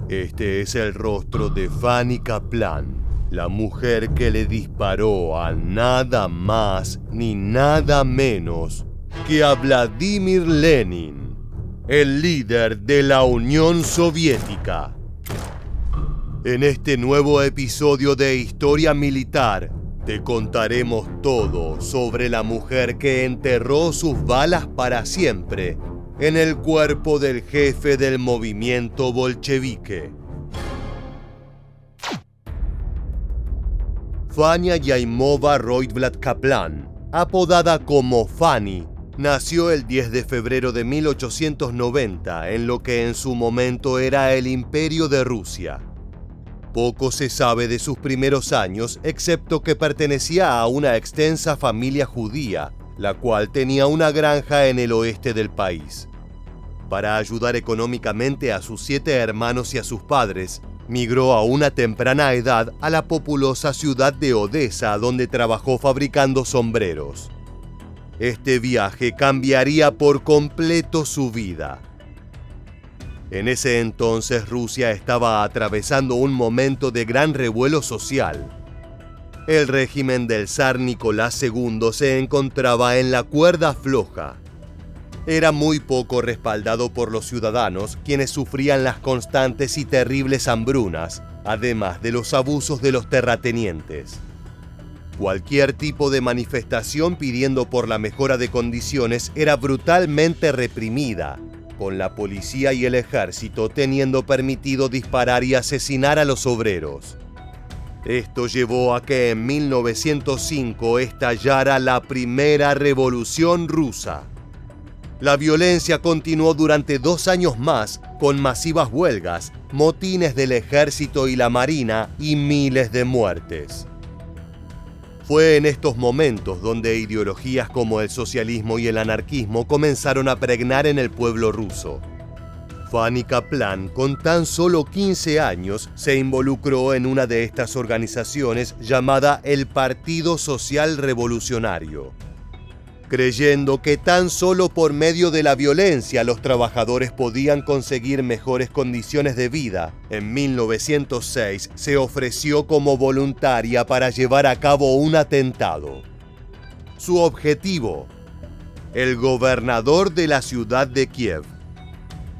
Este es el rostro de Fanny Kaplan, la mujer que le disparó a nada más ni nada menos que a Vladimir Lenin, el líder de la Unión Soviética. En este nuevo episodio de Historia Militar, te contaremos todo sobre la mujer que enterró sus balas para siempre en el cuerpo del jefe del movimiento bolchevique. Fania Yaimova Roitblad Kaplan, apodada como Fanny, nació el 10 de febrero de 1890 en lo que en su momento era el Imperio de Rusia. Poco se sabe de sus primeros años, excepto que pertenecía a una extensa familia judía, la cual tenía una granja en el oeste del país. Para ayudar económicamente a sus 7 hermanos y a sus padres, migró a una temprana edad a la populosa ciudad de Odessa, donde trabajó fabricando sombreros. Este viaje cambiaría por completo su vida. En ese entonces Rusia estaba atravesando un momento de gran revuelo social. El régimen del zar Nicolás II se encontraba en la cuerda floja. Era muy poco respaldado por los ciudadanos, quienes sufrían las constantes y terribles hambrunas, además de los abusos de los terratenientes. Cualquier tipo de manifestación pidiendo por la mejora de condiciones era brutalmente reprimida, con la policía y el ejército teniendo permitido disparar y asesinar a los obreros. Esto llevó a que en 1905 estallara la primera revolución rusa. La violencia continuó durante 2 años más, con masivas huelgas, motines del ejército y la marina y miles de muertes. Fue en estos momentos donde ideologías como el socialismo y el anarquismo comenzaron a pregnar en el pueblo ruso. Fanny Kaplan, con tan solo 15 años, se involucró en una de estas organizaciones llamada el Partido Social Revolucionario. Creyendo que tan solo por medio de la violencia los trabajadores podían conseguir mejores condiciones de vida, en 1906 se ofreció como voluntaria para llevar a cabo un atentado. Su objetivo: el gobernador de la ciudad de Kiev.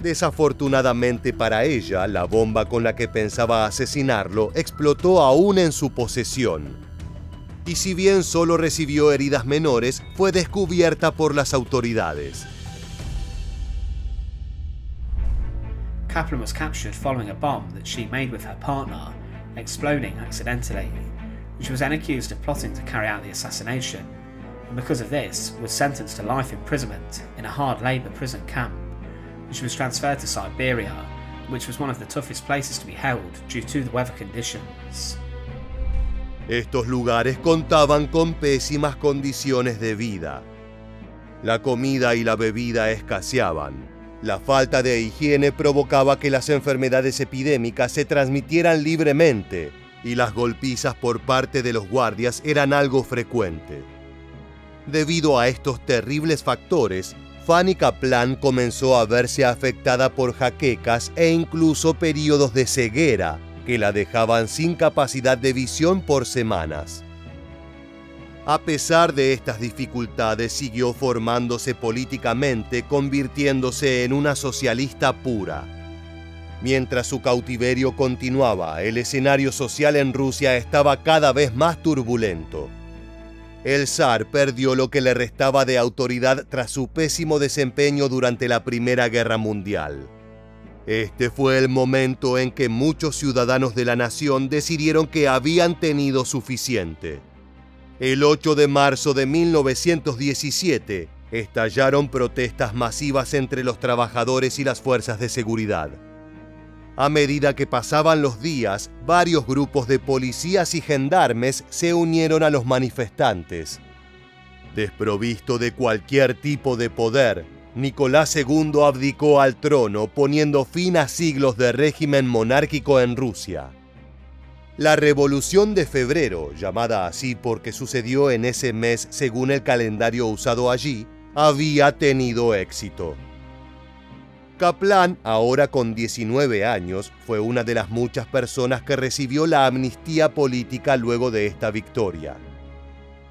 Desafortunadamente para ella, la bomba con la que pensaba asesinarlo explotó aún en su posesión. Y si bien solo recibió heridas menores, fue descubierta por las autoridades. Kaplan was captured following a bomb that she made with her partner, exploding accidentally. She was then accused of plotting to carry out the assassination, and because of this, was sentenced to life imprisonment in a hard labour prison camp. She was transferred to Siberia, which was one of the toughest places to be held due to the weather conditions. Estos lugares contaban con pésimas condiciones de vida. La comida y la bebida escaseaban. La falta de higiene provocaba que las enfermedades epidémicas se transmitieran libremente, y las golpizas por parte de los guardias eran algo frecuente. Debido a estos terribles factores, Fanny Kaplan comenzó a verse afectada por jaquecas e incluso periodos de ceguera, que la dejaban sin capacidad de visión por semanas. A pesar de estas dificultades, siguió formándose políticamente, convirtiéndose en una socialista pura. Mientras su cautiverio continuaba, el escenario social en Rusia estaba cada vez más turbulento. El zar perdió lo que le restaba de autoridad tras su pésimo desempeño durante la Primera Guerra Mundial. Este fue el momento en que muchos ciudadanos de la nación decidieron que habían tenido suficiente. El 8 de marzo de 1917, estallaron protestas masivas entre los trabajadores y las fuerzas de seguridad. A medida que pasaban los días, varios grupos de policías y gendarmes se unieron a los manifestantes. Desprovisto de cualquier tipo de poder, Nicolás II abdicó al trono, poniendo fin a siglos de régimen monárquico en Rusia. La Revolución de Febrero, llamada así porque sucedió en ese mes según el calendario usado allí, había tenido éxito. Kaplan, ahora con 19 años, fue una de las muchas personas que recibió la amnistía política luego de esta victoria.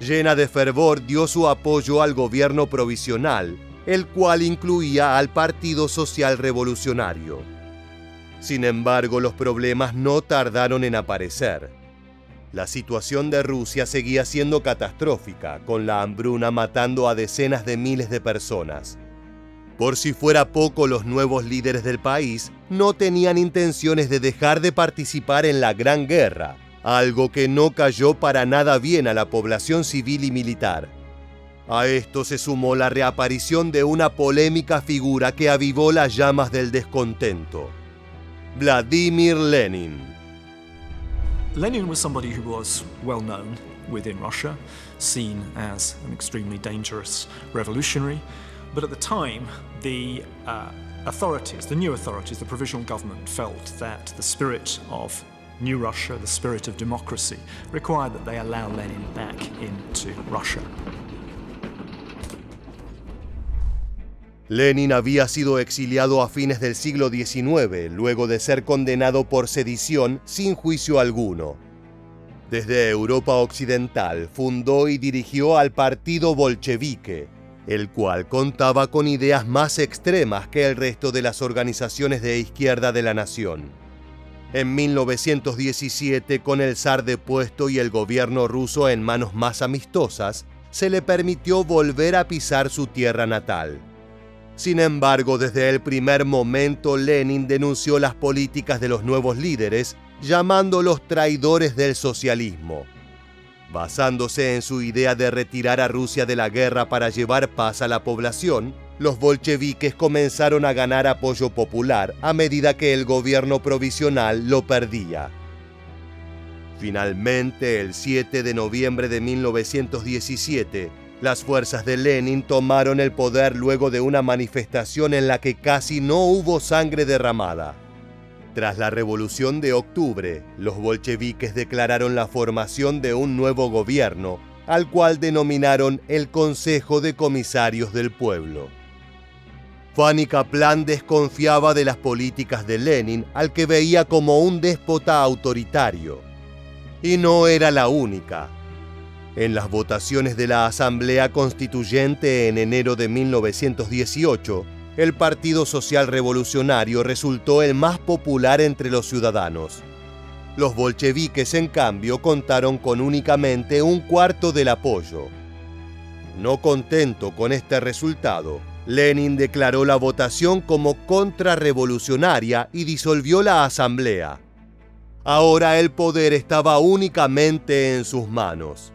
Llena de fervor, dio su apoyo al gobierno provisional, el cual incluía al Partido Social Revolucionario. Sin embargo, los problemas no tardaron en aparecer. La situación de Rusia seguía siendo catastrófica, con la hambruna matando a decenas de miles de personas. Por si fuera poco, los nuevos líderes del país no tenían intenciones de dejar de participar en la Gran Guerra, algo que no cayó para nada bien a la población civil y militar. A esto se sumó la reaparición de una polémica figura que avivó las llamas del descontento: Vladimir Lenin. Lenin was somebody who was well known within Russia, seen as an extremely dangerous revolutionary. But at the time, the authorities, the new authorities, the provisional government felt that the spirit of new Russia, the spirit of democracy, required that they allow Lenin back into Russia. Lenin había sido exiliado a fines del siglo XIX, luego de ser condenado por sedición sin juicio alguno. Desde Europa Occidental fundó y dirigió al Partido Bolchevique, el cual contaba con ideas más extremas que el resto de las organizaciones de izquierda de la nación. En 1917, con el zar depuesto y el gobierno ruso en manos más amistosas, se le permitió volver a pisar su tierra natal. Sin embargo, desde el primer momento, Lenin denunció las políticas de los nuevos líderes, llamándolos traidores del socialismo. Basándose en su idea de retirar a Rusia de la guerra para llevar paz a la población, los bolcheviques comenzaron a ganar apoyo popular a medida que el gobierno provisional lo perdía. Finalmente, el 7 de noviembre de 1917, las fuerzas de Lenin tomaron el poder luego de una manifestación en la que casi no hubo sangre derramada. Tras la Revolución de Octubre, los bolcheviques declararon la formación de un nuevo gobierno, al cual denominaron el Consejo de Comisarios del Pueblo. Fanny Kaplan desconfiaba de las políticas de Lenin, al que veía como un déspota autoritario. Y no era la única. En las votaciones de la Asamblea Constituyente en enero de 1918, el Partido Social Revolucionario resultó el más popular entre los ciudadanos. Los bolcheviques, en cambio, contaron con únicamente un cuarto del apoyo. No contento con este resultado, Lenin declaró la votación como contrarrevolucionaria y disolvió la Asamblea. Ahora el poder estaba únicamente en sus manos.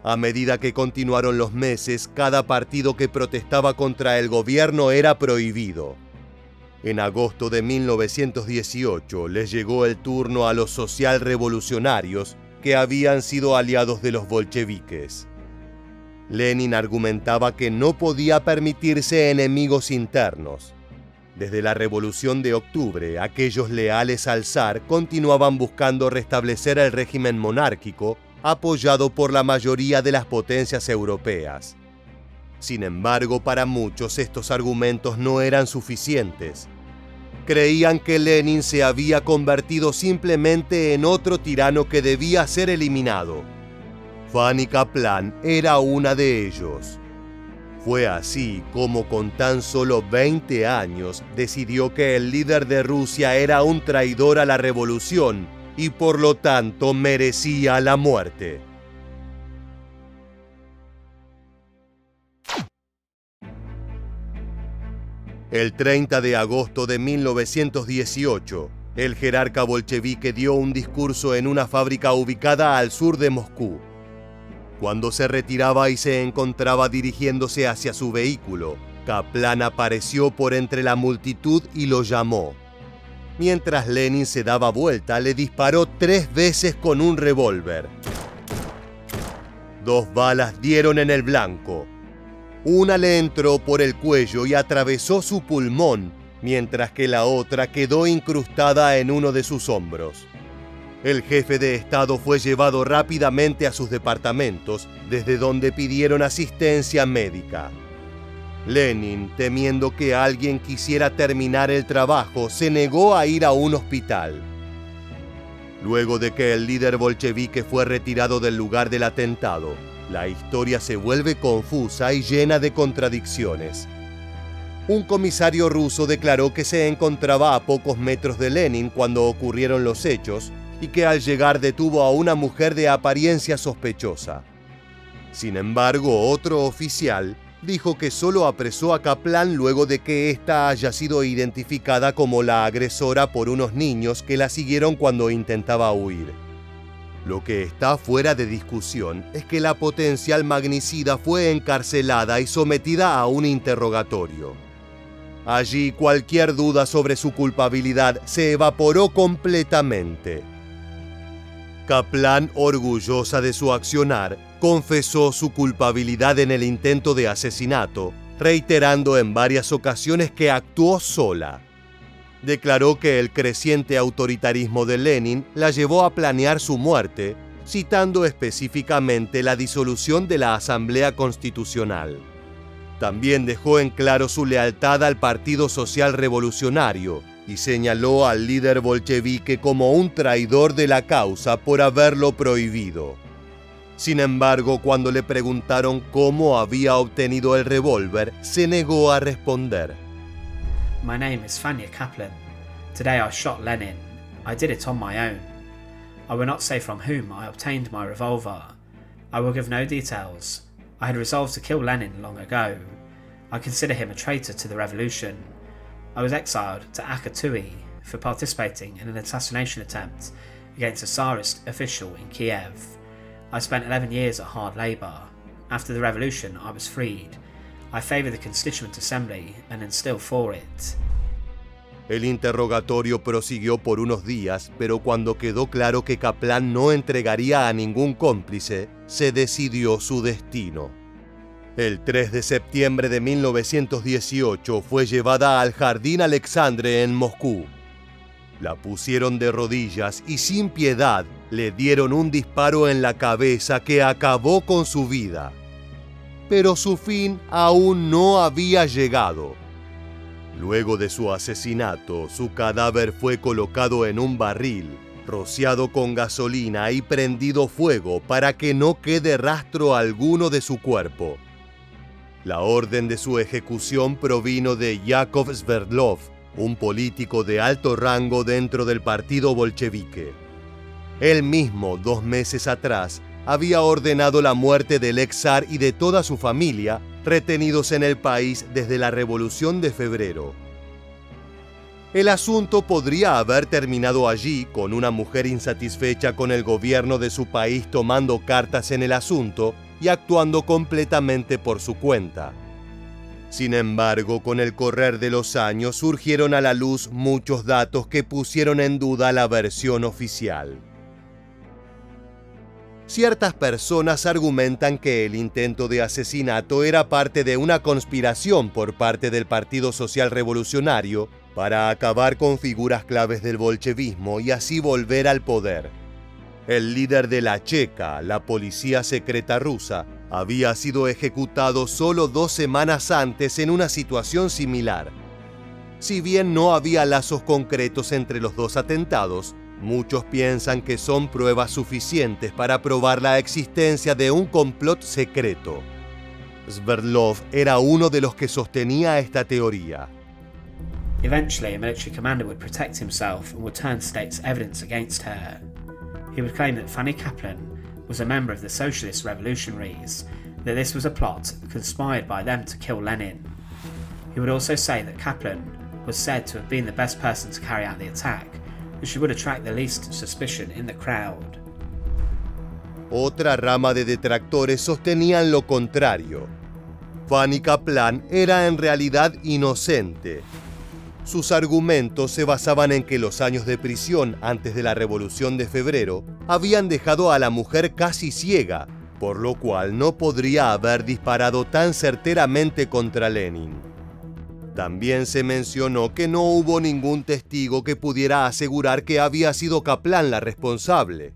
A medida que continuaron los meses, cada partido que protestaba contra el gobierno era prohibido. En agosto de 1918 les llegó el turno a los socialrevolucionarios, que habían sido aliados de los bolcheviques. Lenin argumentaba que no podía permitirse enemigos internos. Desde la Revolución de Octubre, aquellos leales al zar continuaban buscando restablecer el régimen monárquico, apoyado por la mayoría de las potencias europeas. Sin embargo, para muchos estos argumentos no eran suficientes. Creían que Lenin se había convertido simplemente en otro tirano que debía ser eliminado. Fanny Kaplan era una de ellos. Fue así como con tan solo 20 años decidió que el líder de Rusia era un traidor a la revolución y por lo tanto merecía la muerte. El 30 de agosto de 1918, el jerarca bolchevique dio un discurso en una fábrica ubicada al sur de Moscú. Cuando se retiraba y se encontraba dirigiéndose hacia su vehículo, Kaplan apareció por entre la multitud y lo llamó. Mientras Lenin se daba vuelta, le disparó 3 veces con un revólver. 2 balas dieron en el blanco. Una le entró por el cuello y atravesó su pulmón, mientras que la otra quedó incrustada en uno de sus hombros. El jefe de Estado fue llevado rápidamente a sus departamentos, desde donde pidieron asistencia médica. Lenin, temiendo que alguien quisiera terminar el trabajo, se negó a ir a un hospital. Luego de que el líder bolchevique fue retirado del lugar del atentado, la historia se vuelve confusa y llena de contradicciones. Un comisario ruso declaró que se encontraba a pocos metros de Lenin cuando ocurrieron los hechos y que al llegar detuvo a una mujer de apariencia sospechosa. Sin embargo, otro oficial dijo que solo apresó a Kaplan luego de que ésta haya sido identificada como la agresora por unos niños que la siguieron cuando intentaba huir. Lo que está fuera de discusión es que la potencial magnicida fue encarcelada y sometida a un interrogatorio. Allí cualquier duda sobre su culpabilidad se evaporó completamente. Kaplan, orgullosa de su accionar, confesó su culpabilidad en el intento de asesinato, reiterando en varias ocasiones que actuó sola. Declaró que el creciente autoritarismo de Lenin la llevó a planear su muerte, citando específicamente la disolución de la Asamblea Constitucional. También dejó en claro su lealtad al Partido Social Revolucionario y señaló al líder bolchevique como un traidor de la causa por haberlo prohibido. Sin embargo, cuando le preguntaron cómo había obtenido el revólver, se negó a responder. My name is Fanya Kaplan. Today I shot Lenin. I did it on my own. I will not say from whom I obtained my revolver. I will give no details. I had resolved to kill Lenin long ago. I consider him a traitor to the revolution. I was exiled to Akatui for participating in an assassination attempt against a Tsarist official in Kiev. I spent 11 years at hard labour. After the revolution, I was freed. I favour the Constituent Assembly and am still for it. El interrogatorio prosiguió por unos días, pero cuando quedó claro que Kaplan no entregaría a ningún cómplice, se decidió su destino. El 3 de septiembre de 1918 fue llevada al Jardín Alexandre en Moscú. La pusieron de rodillas y sin piedad le dieron un disparo en la cabeza que acabó con su vida. Pero su fin aún no había llegado. Luego de su asesinato, su cadáver fue colocado en un barril, rociado con gasolina y prendido fuego para que no quede rastro alguno de su cuerpo. La orden de su ejecución provino de Yakov Sverdlov, un político de alto rango dentro del partido bolchevique. Él mismo, 2 meses atrás, había ordenado la muerte del ex zar y de toda su familia, retenidos en el país desde la Revolución de Febrero. El asunto podría haber terminado allí, con una mujer insatisfecha con el gobierno de su país tomando cartas en el asunto y actuando completamente por su cuenta. Sin embargo, con el correr de los años surgieron a la luz muchos datos que pusieron en duda la versión oficial. Ciertas personas argumentan que el intento de asesinato era parte de una conspiración por parte del Partido Social Revolucionario para acabar con figuras claves del bolchevismo y así volver al poder. El líder de la Cheka, la policía secreta rusa, había sido ejecutado solo 2 semanas antes en una situación similar. Si bien no había lazos concretos entre los dos atentados, muchos piensan que son pruebas suficientes para probar la existencia de un complot secreto. Sverdlov era uno de los que sostenía esta teoría. Eventually, a military commander would protect himself and would turn state's evidence against her. He would claim that Fanny Kaplan was a member of the Socialist Revolutionaries, that this was a plot conspired by them to kill Lenin. He would also say that Kaplan was said to have been the best person to carry out the attack, that she would attract the least suspicion in the crowd. Otra rama de detractores sostenían lo contrario. Fanny Kaplan era en realidad inocente. Sus argumentos se basaban en que los años de prisión antes de la Revolución de Febrero habían dejado a la mujer casi ciega, por lo cual no podría haber disparado tan certeramente contra Lenin. También se mencionó que no hubo ningún testigo que pudiera asegurar que había sido Kaplan la responsable.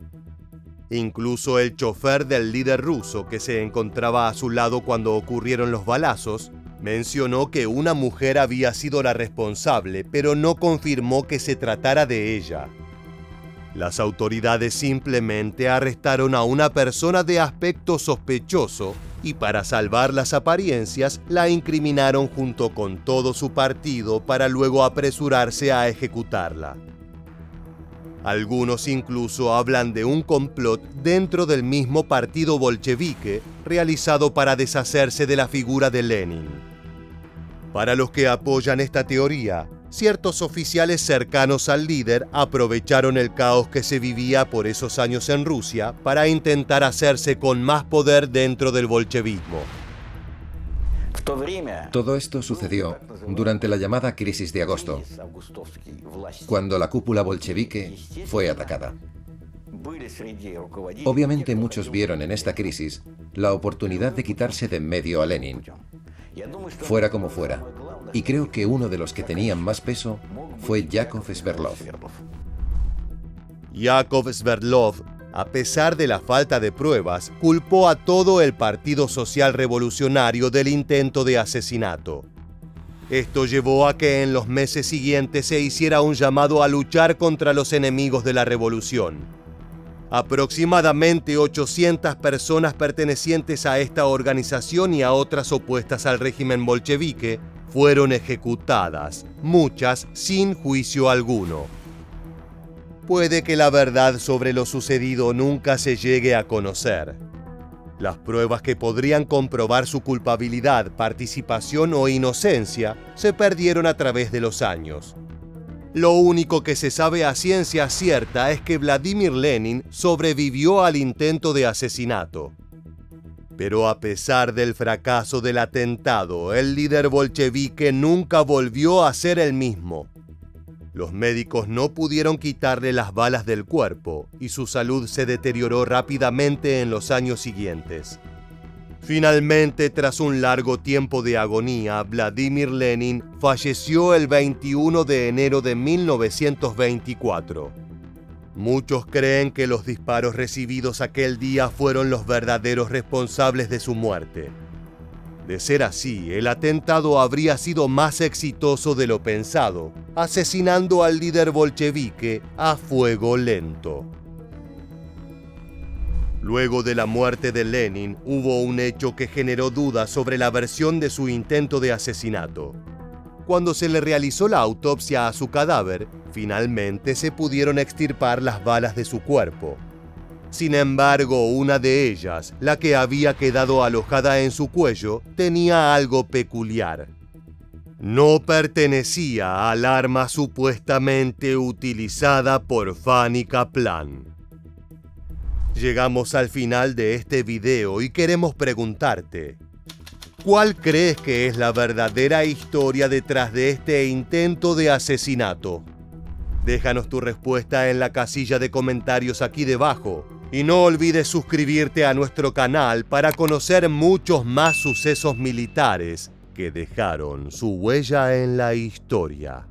Incluso el chofer del líder ruso, que se encontraba a su lado cuando ocurrieron los balazos, Mencionó que una mujer había sido la responsable, pero no confirmó que se tratara de ella. Las autoridades simplemente arrestaron a una persona de aspecto sospechoso y para salvar las apariencias la incriminaron junto con todo su partido para luego apresurarse a ejecutarla. Algunos incluso hablan de un complot dentro del mismo partido bolchevique realizado para deshacerse de la figura de Lenin. Para los que apoyan esta teoría, ciertos oficiales cercanos al líder aprovecharon el caos que se vivía por esos años en Rusia para intentar hacerse con más poder dentro del bolchevismo. Todo esto sucedió durante la llamada Crisis de Agosto, cuando la cúpula bolchevique fue atacada. Obviamente muchos vieron en esta crisis la oportunidad de quitarse de en medio a Lenin, fuera como fuera, y creo que uno de los que tenían más peso fue Yakov Sverdlov. Yakov Sverdlov, a pesar de la falta de pruebas, culpó a todo el Partido Social Revolucionario del intento de asesinato. Esto llevó a que en los meses siguientes se hiciera un llamado a luchar contra los enemigos de la revolución. Aproximadamente 800 personas pertenecientes a esta organización y a otras opuestas al régimen bolchevique fueron ejecutadas, muchas sin juicio alguno. Puede que la verdad sobre lo sucedido nunca se llegue a conocer. Las pruebas que podrían comprobar su culpabilidad, participación o inocencia se perdieron a través de los años. Lo único que se sabe a ciencia cierta es que Vladimir Lenin sobrevivió al intento de asesinato. Pero a pesar del fracaso del atentado, el líder bolchevique nunca volvió a ser el mismo. Los médicos no pudieron quitarle las balas del cuerpo y su salud se deterioró rápidamente en los años siguientes. Finalmente, tras un largo tiempo de agonía, Vladimir Lenin falleció el 21 de enero de 1924. Muchos creen que los disparos recibidos aquel día fueron los verdaderos responsables de su muerte. De ser así, el atentado habría sido más exitoso de lo pensado, asesinando al líder bolchevique a fuego lento. Luego de la muerte de Lenin, hubo un hecho que generó dudas sobre la versión de su intento de asesinato. Cuando se le realizó la autopsia a su cadáver, finalmente se pudieron extirpar las balas de su cuerpo. Sin embargo, una de ellas, la que había quedado alojada en su cuello, tenía algo peculiar. No pertenecía al arma supuestamente utilizada por Fanny Kaplan. Llegamos al final de este video y queremos preguntarte, ¿cuál crees que es la verdadera historia detrás de este intento de asesinato? Déjanos tu respuesta en la casilla de comentarios aquí debajo. Y no olvides suscribirte a nuestro canal para conocer muchos más sucesos militares que dejaron su huella en la historia.